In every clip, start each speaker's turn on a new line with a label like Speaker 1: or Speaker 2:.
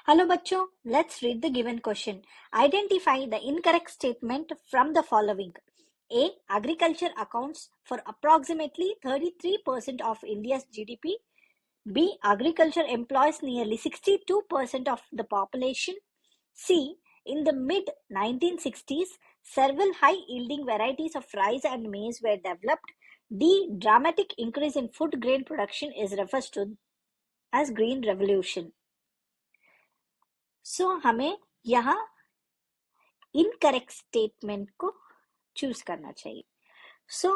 Speaker 1: Hello बच्चों, let's read the given question. Identify the incorrect statement from the following. A. Agriculture accounts for approximately 33% of India's GDP. B. Agriculture employs nearly 62% of the population. C. In the mid 1960s, several high-yielding varieties of rice and maize were developed. D. Dramatic increase in food grain production is referred to as Green Revolution. So हमें यहाँ incorrect statement को choose करना चाहिए. सो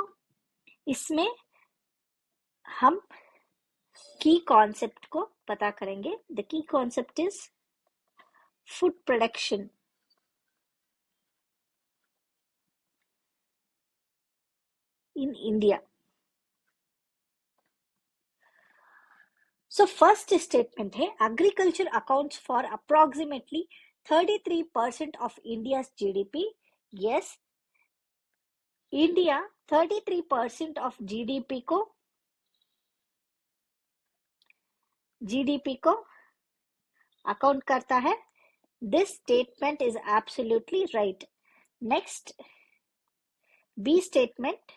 Speaker 1: इसमें हम की concept को पता करेंगे. The key concept is food production. In India. So first statement है agriculture accounts for approximately 33% of India's GDP. Yes, India 33% of GDP को अकाउंट करता है. This statement is absolutely right. Next, B statement,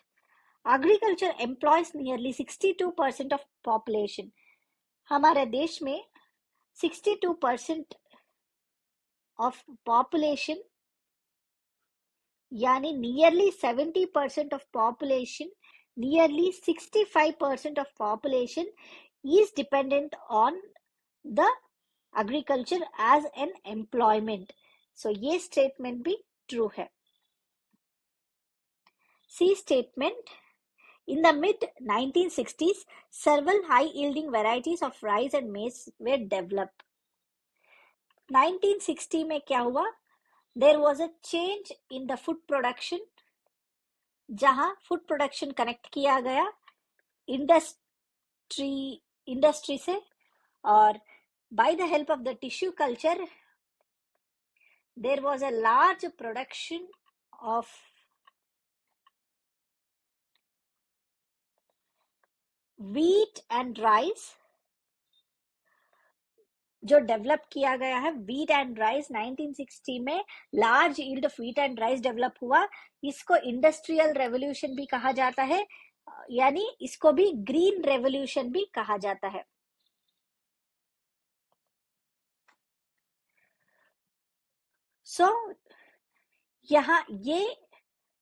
Speaker 1: agriculture employs nearly 62% of population. हमारे देश में 62% of population यानी nearly 70% of population, nearly 65% of population is dependent on the agriculture as an employment. So ये statement भी true है. C statement, in the mid 1960s, several high-yielding varieties of rice and maize were developed. 1960 में क्या हुआ? There was a change in the food production, जहाँ food production connect किया गया industry से, और by the help of the tissue culture there was a large production of wheat and rice जो develop किया गया है. wheat and rice 1960 में large yield of wheat and rice develop हुआ. इसको इंडस्ट्रियल रेवोल्यूशन भी कहा जाता है, यानी इसको भी ग्रीन रेवोल्यूशन भी कहा जाता है. सो यहाँ ये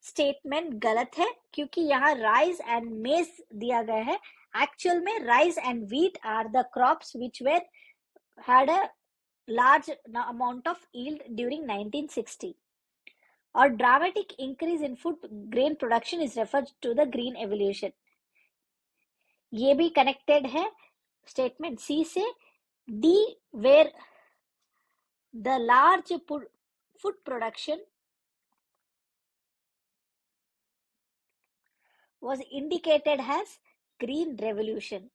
Speaker 1: स्टेटमेंट गलत है क्योंकि यहाँ राइस एंड मेज दिया गया है. एक्चुअल में rice and wheat are the crops which were had a large amount of yield during 1960. और dramatic increase in food grain production is referred to the green evolution. ये भी connected है statement C से. D, where the large food production was indicated as green revolution.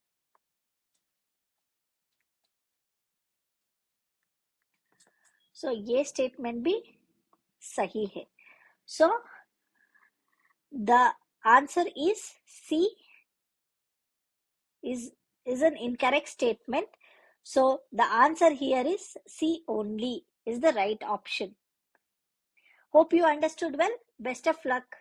Speaker 1: So ये statement भी सही है. So the answer is C is an incorrect statement. So the answer here is C only is the right option. Hope you understood well. Best of luck.